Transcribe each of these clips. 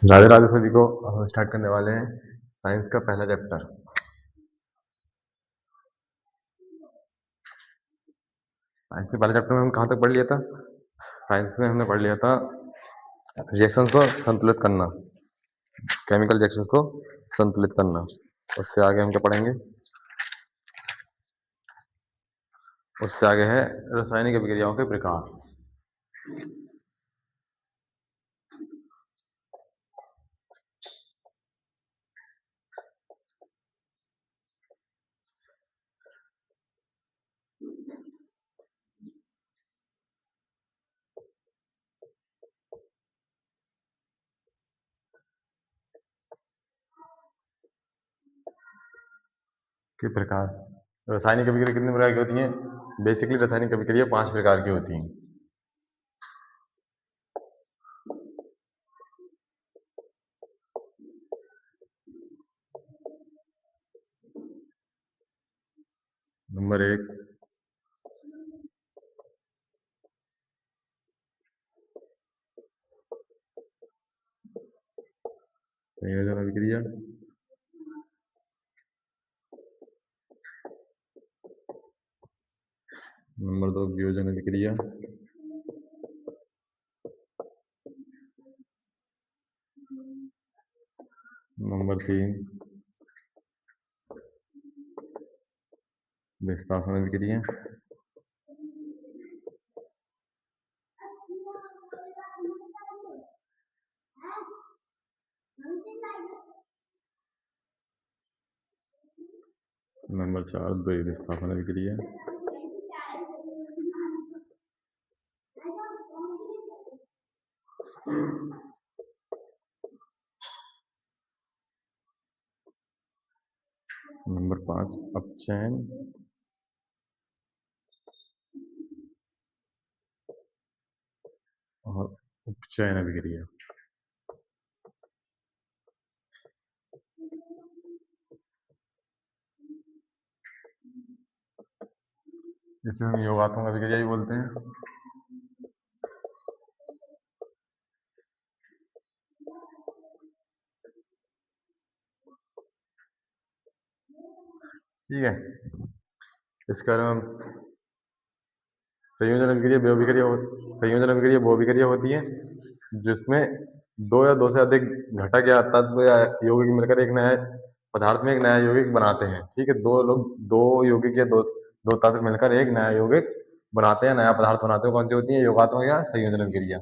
राधे राधे सभी को। हम स्टार्ट करने वाले हैं साइंस का पहला चैप्टर। साइंस के पहले चैप्टर में हम कहाँ तक पढ़ लिया था? साइंस में हमने पढ़ लिया था रिएक्शंस को संतुलित करना, केमिकल रिएक्शंस को संतुलित करना। उससे आगे हम क्या पढ़ेंगे? उससे आगे है रासायनिक अभिक्रियाओं के प्रकार। के प्रकार रासायनिक अभिक्रिया कितने प्रकार की होती हैं? बेसिकली रासायनिक अभिक्रिया 5 प्रकार की होती हैं। नंबर 1 संयोजन अभिक्रिया। नंबर 2 वियोजन अभिक्रिया। नंबर 3 विस्थापन अभिक्रिया। नंबर 4 द्वैत विस्थापन अभिक्रिया। नंबर 5 अपचयन और उपचयन अभिक्रिया। जैसे हम योगात्मक अभिक्रिया भी बोलते हैं। ठीक है, इसके बारे में हम संयोजन अभिक्रिया वो अभिक्रिया संयोजन अभिक्रिया वो अभिक्रिया होती है जिसमें दो या दो से अधिक घटक या तत्व या यौगिक मिलकर एक नया पदार्थ में एक नया यौगिक बनाते हैं। ठीक है, दो यौगिक या दो तत्व मिलकर एक नया यौगिक बनाते हैं, नया पदार्थ बनाते हैं। कौन सी होती है? योगात्मक या संयोजन अभिक्रिया।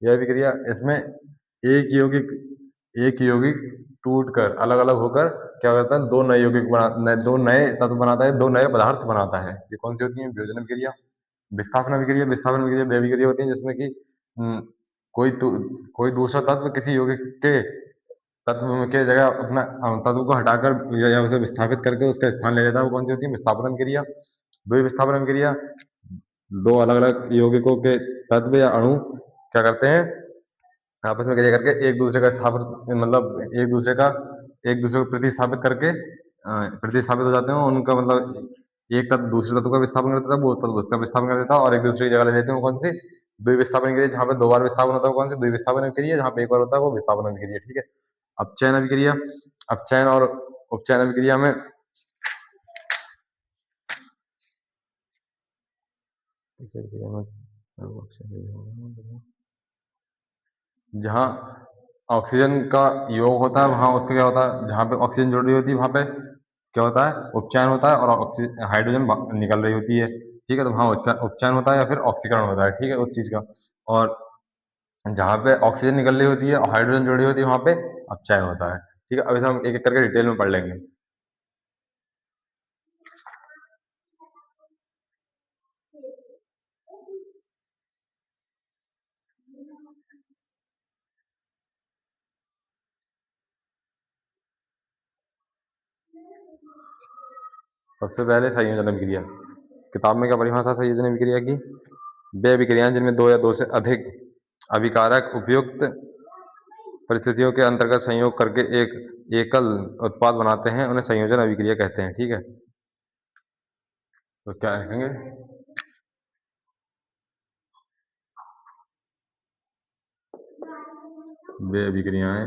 यह अभिक्रिया इसमें एक यौगिक एक यौगिक टूट कर अलग अलग होकर क्या करता है? दो नए तत्व बनाता है, दो नए पदार्थ बनाता है। ये कौन सी होती है? वियोजन अभिक्रिया। विस्थापन अभिक्रिया वे अभिक्रिया होती है जिसमें कि कोई कोई दूसरा तत्व किसी यौगिक के तत्व के जगह अपना तत्व को हटाकर या उसे विस्थापित करके उसका स्थान ले लेता है। वो कौन सी होती है? विस्थापन अभिक्रिया। द्वि विस्थापन अभिक्रिया दो अलग अलग यौगिकों के तत्व या अणु क्या करते हैं? आपस में क्रिया करके एक दूसरे का स्थापित मतलब एक दूसरे को प्रतिस्थापित करके प्रतिस्थापित हो जाते हैं। उनका मतलब एक तत्व दूसरे तत्व का विस्थापन कर देता है, वो तत्व उसका विस्थापन कर देता है और एक दूसरे की जगह ले लेते हैं। वो कौन सी? द्विविस्थापन क्रिया। जहाँ पे दो बार विस्थापन होता है वो कौन सी? द्विविस्थापन क्रिया। जहाँ पे एक बार होता है वो विस्थापन क्रिया। ठीक है, अपचयन अभिक्रिया। अपचयन और उपचयन अभिक्रिया में जहाँ ऑक्सीजन का योग होता है वहां उसका क्या होता है? जहाँ पे ऑक्सीजन जुड़ रही होती है वहां पे क्या होता है? उपचयन होता है और ऑक्सीजन हाइड्रोजन निकल रही होती है। ठीक है, तो वहाँ उपचयन होता है या फिर ऑक्सीकरण होता है। ठीक है, उस चीज का। और जहाँ पे ऑक्सीजन निकल रही होती है और हाइड्रोजन जुड़ी होती है वहां पे अपचयन होता है। ठीक है, अब इसे हम एक एक करके डिटेल में पढ़ लेंगे। सबसे पहले संयोजन अभिक्रिया। किताब में क्या परिभाषा है संयोजन अभिक्रिया की? वे अभिक्रियाएं जिनमें दो या दो से अधिक अभिकारक उपयुक्त परिस्थितियों के अंतर्गत संयोग करके एक एकल उत्पाद बनाते हैं उन्हें संयोजन अभिक्रिया कहते हैं। ठीक है, तो क्या कहेंगे? वे अभिक्रियाएं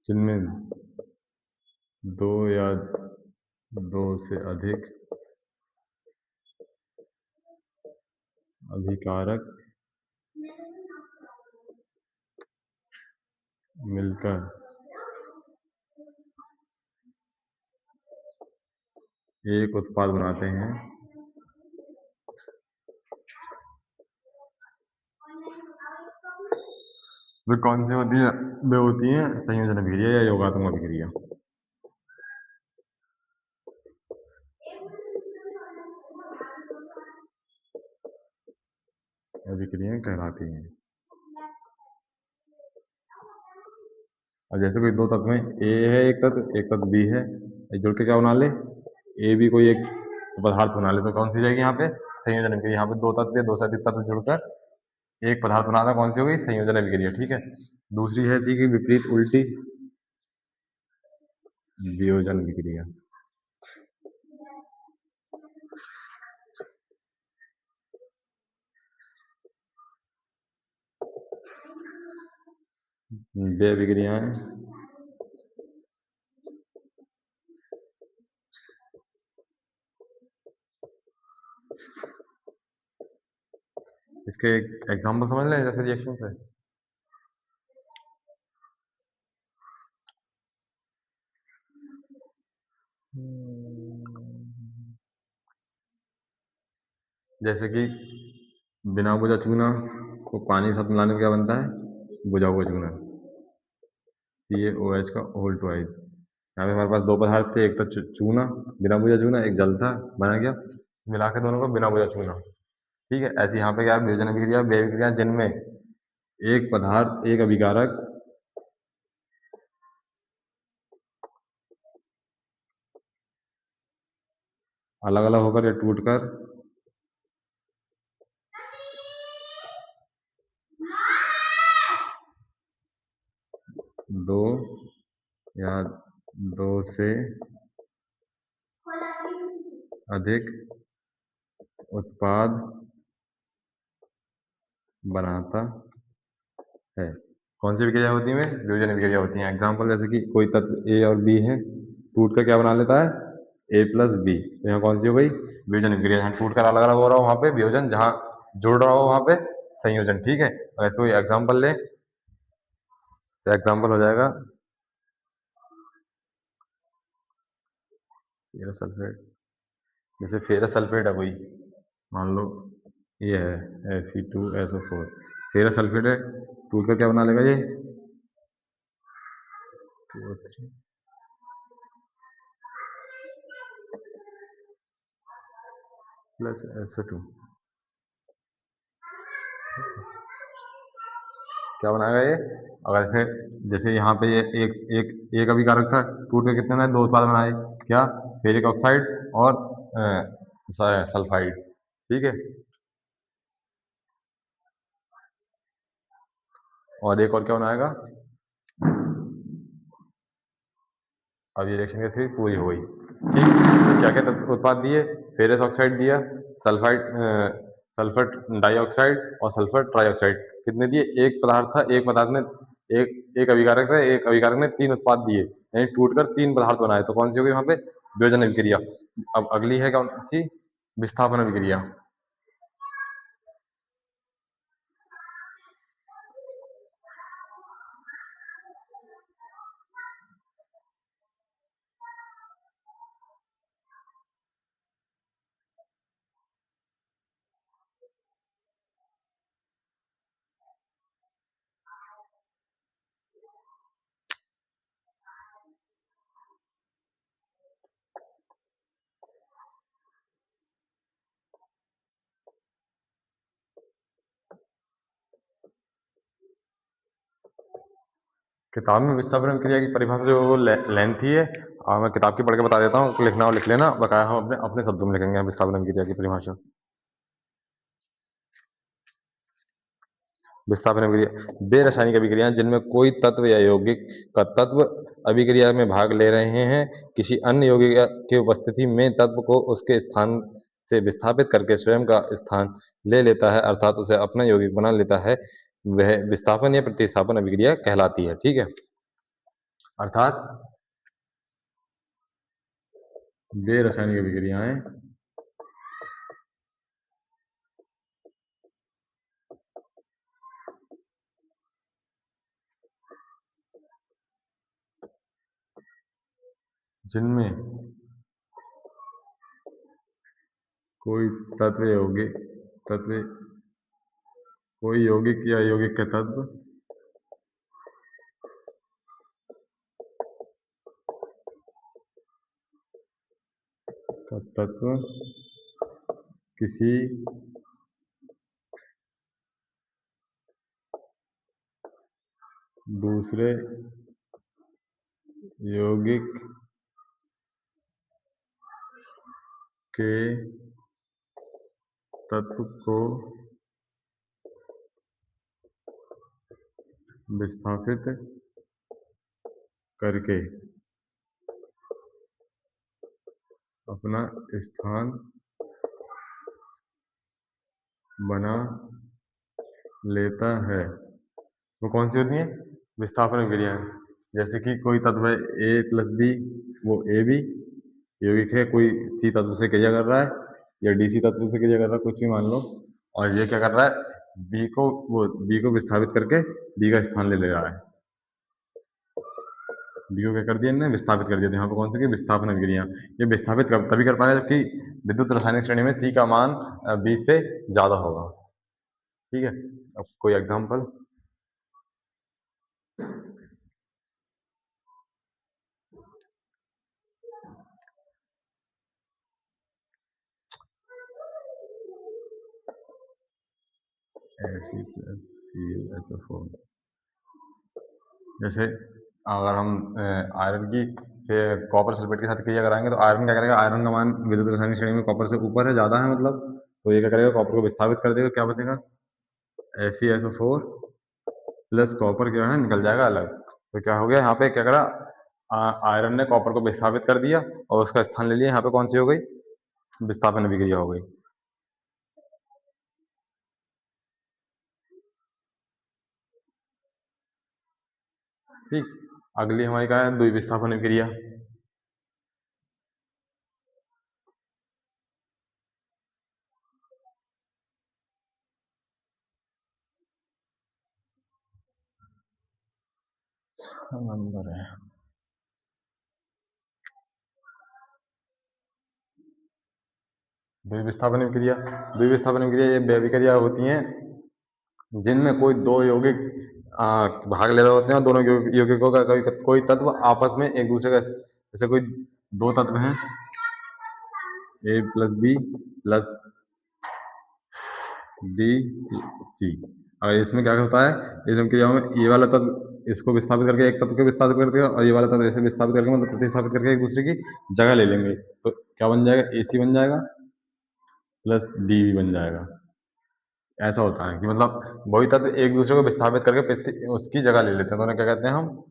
जिनमें दो या दो से अधिक अभिकारक मिलकर एक उत्पाद बनाते हैं, वे कौन सी होती है? वे होती हैं संयोजन अभिक्रिया या योगात्मक अभिक्रिया। अभिक्रियाएं कहलाती हैं। अब जैसे कोई दो तत्व में ए है, एक तत्व बी है, जुड़ के क्या बना ले? ए भी कोई एक पदार्थ बना ले, तो कौन सी जाएगी यहाँ पे? संयोजन अभिक्रिया। यहाँ पे दो तत्व या दो से अधिक तत्व जुड़कर एक पदार्थ बनाना, कौन सी हो गई? संयोजन अभिक्रिया। ठीक है। दूसरी है इसी की विपरीत उल्टी, वियोजन अभिक्रिया। वे अभिक्रियाएं इसके एक एग्जाम्पल समझ लें जैसे रिएक्शन से। जैसे कि बिना बुझा चूना को पानी के साथ मिलाने में क्या बनता है? बुझा हुआ चूना, CaOH का होल ट्वाइस। यहाँ पे हमारे पास दो पदार्थ थे, एक तो चूना, बिना बुझा चूना, एक जल था, बना गया मिला के दोनों को बिना बुझा चूना। ठीक है। ऐसे यहाँ पे क्या है? वियोजन अभिक्रिया, वे अभिक्रिया जिनमें एक पदार्थ, एक अभिकारक अलग अलग होकर या टूटकर दो या दो से अधिक उत्पाद बनाता है। कौन सी अभिक्रिया होती है? वियोजन अभिक्रिया होती है। एग्जाम्पल जैसे कि कोई तत्व ए और बी है, टूट कर क्या बना लेता है? A+B। तो यहाँ कौन सी हो गई? वियोजन अभिक्रिया। जहाँ टूट कर अलग अलग हो रहा हो वहां पे वियोजन, जहाँ जुड़ रहा हो वहां पे संयोजन। ठीक है। ऐसे कोई एग्जाम्पल ले तो एग्जाम्पल हो जाएगा फेरस सल्फेट। जैसे फेरस सल्फेट है कोई, मान लो ये है Fe2SO4, फेरस सल्फेट है, टूट कर क्या बना लेगा ये? 2O3 plus SO2। क्या बनाएगा ये? अगर ऐसे जैसे यहाँ पे ये एक अभिकारक था, टूट के कितने बनाए? दो उत्पाद बनाए। क्या? फेरिक ऑक्साइड और सल्फाइड। ठीक है। और एक और क्या बनाएगा? अब ये रिएक्शन कैसी पूरी हो गई। ठीक। तो क्या क्या उत्पाद दिए? फेरस ऑक्साइड दिया, सल्फाइड, सल्फर डाइऑक्साइड और सल्फर ट्राइऑक्साइड। कितने दिए? एक पदार्थ था, एक पदार्थ ने एक अभिकारक था, एक अभिकारक ने तीन उत्पाद दिए, यानी टूटकर तीन पदार्थ बनाए। तो कौन सी होगी वहां पे? वियोजन अभिक्रिया। अब अगली है कौन सी? विस्थापन अभिक्रिया। किताब में विस्थापन अभिक्रिया की परिभाषा जो वो लेंथी है, और मैं किताब की पढ़ के बता देता हूँ, लिखना हो लिख लेना, बकाया हम अपने अपने शब्दों में लिखेंगे विस्थापन अभिक्रिया की परिभाषा। विस्थापन अभिक्रिया वे रासायनिक अभिक्रियाएं जिनमें कोई तत्व या यौगिक का तत्व अभिक्रिया में भाग ले रहे हैं, किसी अन्य यौगिक की उपस्थिति में तत्व को उसके स्थान से विस्थापित करके स्वयं का स्थान ले लेता है, अर्थात उसे अपना यौगिक बना लेता है, वह विस्थापन या प्रतिस्थापन अभिक्रिया कहलाती है। ठीक है, अर्थात वे रासायनिक अभिक्रियाएं जिनमें कोई तत्व कोई यौगिक या यौगिक के तत्व किसी दूसरे यौगिक के तत्व को विस्थापित करके अपना स्थान बना लेता है, वो कौन सी होती है? विस्थापन अभिक्रियाएं। जैसे कि कोई तत्व है A+B, वो ए बी यौगिक है, कोई सी तत्व से क्रिया कर रहा है या डी सी तत्व से क्रिया कर रहा है, कुछ भी मान लो, और ये क्या कर रहा है, बी को विस्थापित करके बी का स्थान ले ले रहा है। बी को क्या कर दिया इन्होंने? विस्थापित कर दिया। तो यहाँ पर कौन सी की विस्थापन अभिक्रिया, ये विस्थापित तभी कर पाएगा जबकि विद्युत रासायनिक श्रेणी में सी का मान बी से ज्यादा होगा। ठीक है, अब कोई एग्जाम्पल? Fe+Cl जैसे अगर हम आयरन की कॉपर सल्फेट के साथ क्रिया कराएंगे तो आयरन क्या करेगा, आयरन का मान विद्युत रासायनिक श्रेणी में कॉपर से ऊपर है, ज्यादा है मतलब, तो ये क्या करेगा, कॉपर को विस्थापित कर देगा, क्या बचेगा, FeSO4 प्लस कॉपर क्या है, निकल जाएगा अलग। तो क्या हो गया यहाँ पे, क्या करा, आयरन ने कॉपर को विस्थापित कर दिया और उसका स्थान ले लिया, यहाँ पे कौन सी हो गई, विस्थापन अभिक्रिया हो गई। ठीक, अगली हमारी क्या है, द्विविस्थापन अभिक्रिया। नंबर है द्विविस्थापन अभिक्रिया। द्विविस्थापन अभिक्रिया ये वे अभिक्रिया होती हैं जिनमें कोई दो यौगिक भाग ले रहे होते हैं और दोनों यौगिकों का कोई तत्व आपस में एक दूसरे का, जैसे कोई दो तत्व हैं A+B+ DC, और इसमें क्या होता है, इसमें क्रियाओं में ये वाला तत्व इसको विस्थापित करके एक तत्व को विस्थापित करके और ये वाला तत्व ऐसे विस्थापित करके मतलब प्रतिस्थापित करके एक दूसरे की जगह ले लेंगे, तो क्या बन जाएगा, AC बन जाएगा प्लस DB बन जाएगा। ऐसा होता है कि मतलब वही तत्व एक दूसरे को विस्थापित करके उसकी जगह ले लेते हैं, तो उन्हें क्या कहते हैं हम,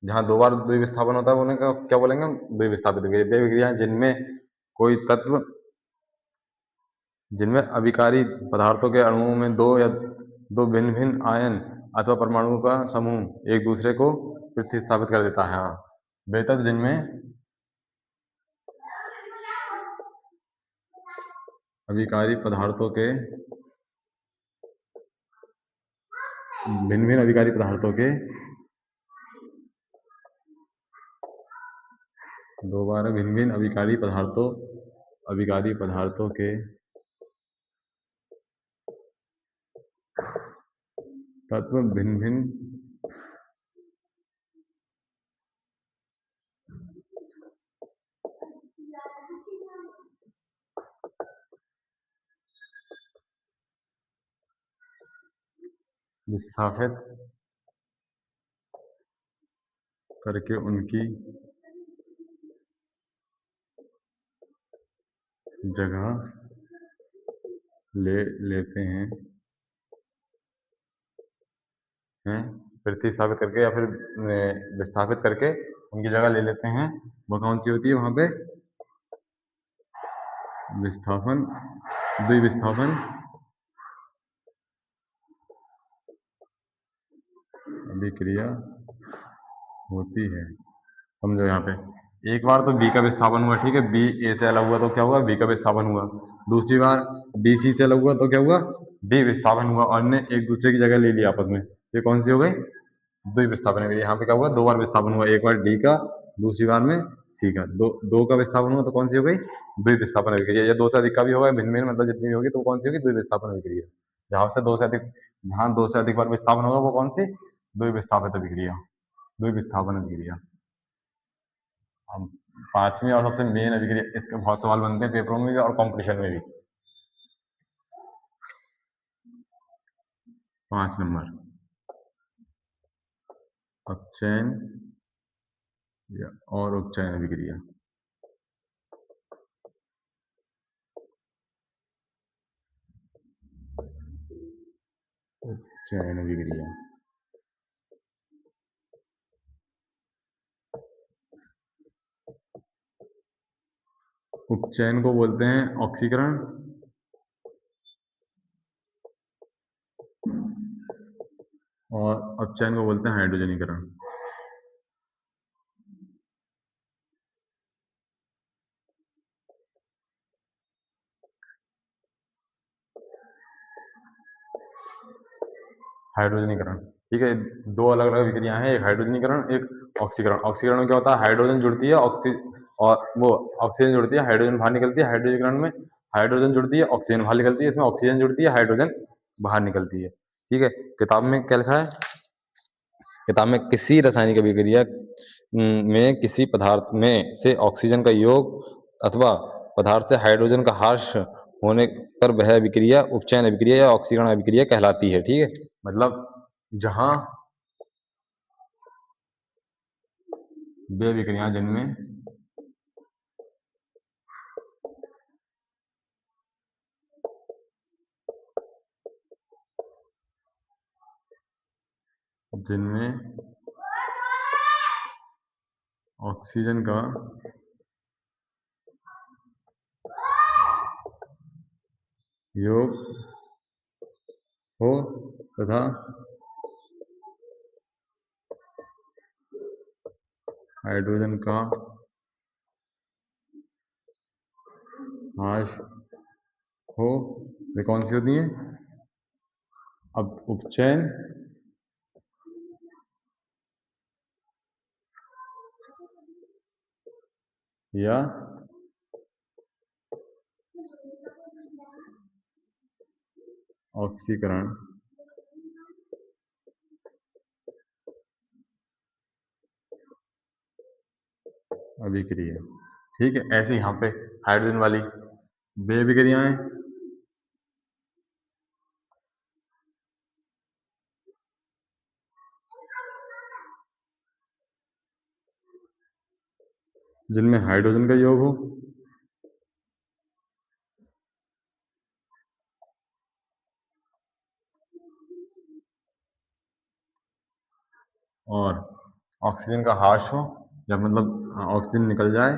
जहाँ दो बार द्विविस्थापन होता है उन्हें क्या बोलेंगे हम, द्विविस्थापित विक्रियाएं कोई तत्व जिनमें अभिकारी पदार्थों के अणुओं में दो या दो भिन्न भिन्न आयन अथवा परमाणुओं का समूह एक दूसरे को प्रतिस्थापित कर देता है। हाँ, वे तत्व जिनमें अभिकारी पदार्थों के भिन्न भिन्न अभिकारी पदार्थों के दोबारा भिन्न भिन्न अभिकारी पदार्थों के तत्व भिन्न भिन्न विस्थापित करके उनकी जगह ले लेते हैं प्रतिस्थापित करके या फिर विस्थापित करके उनकी जगह ले लेते हैं, वो कौन सी होती है वहां पे, विस्थापन, द्विविस्थापन अभिक्रिया होती है। समझो यहाँ पे एक बार तो बी का विस्थापन हुआ, ठीक है, बी ए से अलग हुआ तो क्या हुआ, बी का विस्थापन हुआ। दूसरी बार डी सी से अलग हुआ तो क्या हुआ, डी विस्थापन हुआ, और ने एक दूसरे की जगह ले लिया आपस में। ये कौन सी हो गई, द्विविस्थापन है। यहाँ पे क्या हुआ, दो बार विस्थापन हुआ, एक बार डी का, दूसरी बार में सी का। दो दो का विस्थापन हुआ तो कौन सी हो गई, द्विविस्थापन अभिक्रिया। या दो से अधिक का भी होगा, भिन्न भिन्न मतलब जितनी भी होगी तो कौन सी होगी, द्विविस्थापन अभिक्रिया। जहां से दो से अधिक, जहां दो से अधिक बार विस्थापन होगा वो कौन सी, द्विविस्थापित अभिक्रिया, द्विविस्थापन अभिक्रिया। अब पांचवी और सबसे मेन अभिक्रिया, इसके बहुत सवाल बनते हैं पेपरों में भी और कंपटीशन में भी। 5 नंबर, अपचयन या और उपचयन अभिक्रिया। उपचयन अभिक्रिया, उपचयन को बोलते हैं ऑक्सीकरण, और अपचयन को बोलते हैं हाइड्रोजनीकरण। हाइड्रोजनीकरण, ठीक है, दो अलग अलग विक्रियाएं हैं, एक हाइड्रोजनीकरण, एक ऑक्सीकरण। ऑक्सीकरण में क्या होता है, हाइड्रोजन जुड़ती है और वो ऑक्सीजन जुड़ती है, हाइड्रोजन बाहर निकलती है। हाइड्रोजनीकरण में हाइड्रोजन जुड़ती है, ऑक्सीजन बाहर निकलती है। इसमें ऑक्सीजन जुड़ती है, हाइड्रोजन बाहर निकलती है। ठीक है, किताब में क्या लिखा है, किताब में किसी रासायनिक अभिक्रिया में किसी पदार्थ में से ऑक्सीजन का योग अथवा पदार्थ से हाइड्रोजन का ह्रास होने पर वह अभिक्रिया उपचयन अभिक्रिया या ऑक्सीकरण अभिक्रिया कहलाती है। ठीक है, मतलब जहां वे विक्रियाएं जिनमें जिनमें ऑक्सीजन का योग हो तथा हाइड्रोजन का ह्रास हो, वे कौन सी होती हैं, अब उपचयन या ऑक्सीकरण अभिक्रिया। ठीक है, ऐसे यहाँ पे हाइड्रोजन वाली वे अभिक्रियाएं जिनमें हाइड्रोजन का योग हो और ऑक्सीजन का ह्रास हो, या मतलब ऑक्सीजन निकल जाए,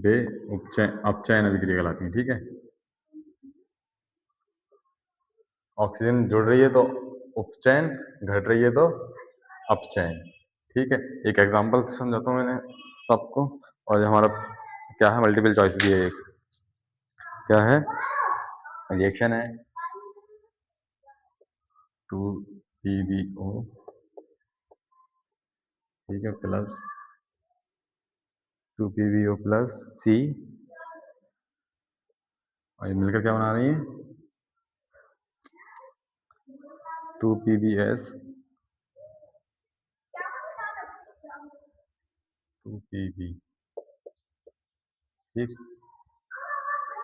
वे उपचयन अपचयन अभिक्रिया कहलाती हैं। ठीक है, ऑक्सीजन जुड़ रही है तो उपचयन, घट रही है तो अपचयन। ठीक है, एक एग्जांपल से समझाता हूँ मैंने सबको। और ये हमारा क्या है, मल्टीपल चॉइस भी है एक, क्या है, रिएक्शन है 2PbO, ठीक है, प्लस 2PbO प्लस C, और ये मिलकर क्या बना रही है, 2PbS, 2Pb। ठीक,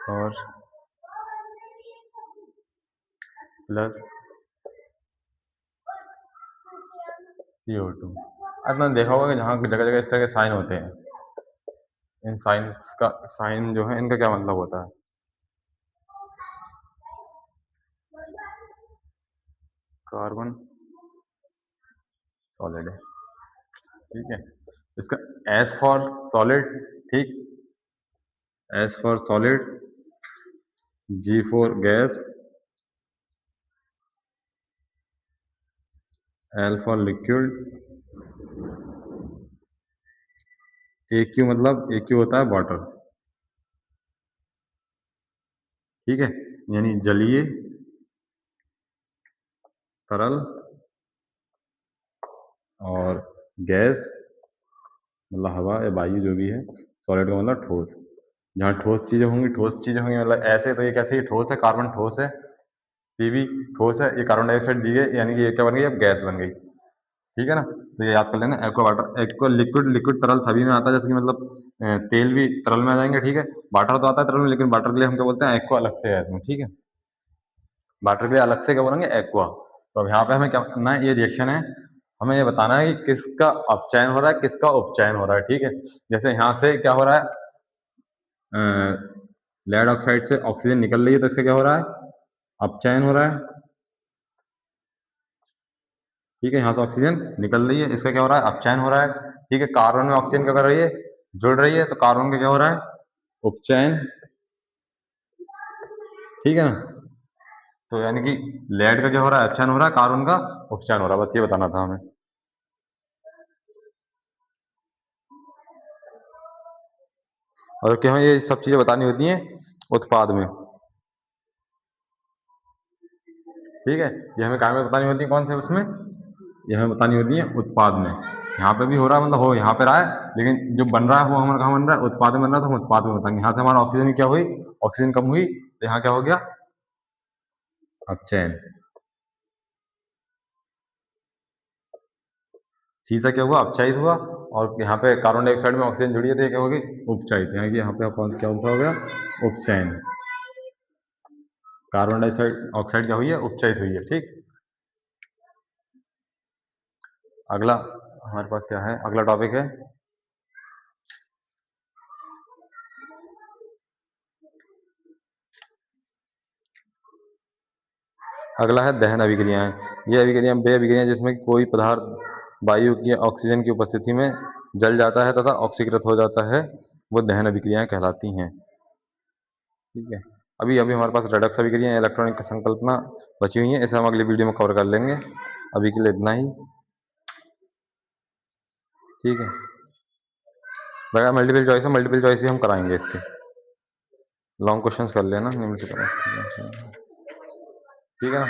और प्लस CO2। आपने देखा होगा कि जहाँ जगह जगह इस तरह के साइन होते हैं, इन साइंस का साइन जो है इनका क्या मतलब होता है, कार्बन सॉलिड है, ठीक है। इसका एस फॉर सॉलिड, ठीक, S for solid, G for gas, L for liquid, A Q मतलब ए क्यू होता है वाटर, ठीक है। यानी जलीय, तरल और गैस मतलब हवा या वायु जो भी है, सॉलिड का मतलब ठोस। जहाँ ठोस चीजें होंगी, ठोस चीजें होंगी मतलब ऐसे, तो ये कैसे, ये ठोस है, कार्बन ठोस है, पी भी ठोस है, ये कार्बन डाइऑक्साइड जी है, यानी कि ये क्या बन गई, अब गैस बन गई, ठीक है ना। तो ये याद कर लेना, aqua water, aqua liquid, liquid तरल सभी में आता है, जैसे कि मतलब तेल भी तरल में आ जाएंगे, ठीक है। वाटर तो आता है तरल में, लेकिन वाटर के लिए हम क्या बोलते हैं, एक्वा अलग से है इसमें, ठीक है। वाटर के लिए अलग से क्या बोलेंगे, एक्वा। तो अब यहाँ पे हमें क्या करना है, ये रिएक्शन है, हमें ये बताना है कि किसका अपचयन हो रहा है, किसका उपचयन हो रहा है, ठीक है। जैसे यहाँ से क्या हो रहा है, लेड ऑक्साइड से ऑक्सीजन निकल रही है, तो इसका क्या हो रहा है, अपचयन हो रहा है, ठीक है। यहाँ से ऑक्सीजन निकल रही है, इसका क्या हो रहा है, अपचयन हो रहा है, ठीक है। कार्बन में ऑक्सीजन क्या कर रही है, जुड़ रही है, तो कार्बन का क्या हो रहा है, उपचयन, ठीक है ना। तो यानी कि लेड का क्या हो रहा है, अपचयन हो रहा है, कार्बन का उपचयन हो रहा है, बस ये बताना था हमें। और क्या ये सब चीजें बतानी होती हैं उत्पाद में, ठीक है। ये हमें काम में बतानी होती है, कौन से उसमें, ये हमें बतानी होती है उत्पाद में। यहाँ पे भी हो रहा है, मतलब हो यहाँ पे रहा है, लेकिन जो बन रहा है वो हमारा कहाँ बन रहा है, उत्पाद में बन रहा है, तो हम उत्पाद में बताएंगे। यहाँ से हमारा ऑक्सीजन की क्या हुई, ऑक्सीजन कम हुई, तो यहाँ क्या हो गया, अपचयन। सीसा क्या हुआ, अपचायित हुआ, और यहाँ पे कार्बन डाइऑक्साइड में ऑक्सीजन जुड़ी है, तो ये क्या होगी, उपचायित, यानी कि यहाँ पे कौन क्या हो गया, उपचयन। कार्बन डाइऑक्साइड ऑक्साइड क्या हुई है, उपचयित हुई है, ठीक। अगला हमारे पास क्या है, अगला टॉपिक है, अगला है दहन अभिक्रियाएं। ये अभिक्रियाएं वे अभिक्रियाएं जिसमें कोई पदार्थ वायु की ऑक्सीजन की उपस्थिति में जल जाता है तथा ऑक्सीकृत हो जाता है, वो दहन अभिक्रियाएं कहलाती हैं, ठीक है। अभी अभी हमारे पास रेडॉक्स अभिक्रिया, इलेक्ट्रॉनिक संकल्पना बची हुई है, इसे हम अगली वीडियो में कवर कर लेंगे। अभी के लिए इतना ही, ठीक है। बगैर मल्टीपल चॉइस है, मल्टीपल चॉइस भी हम कराएंगे इसके, लॉन्ग क्वेश्चंस कर लेना निम्न से करें, ठीक है ना।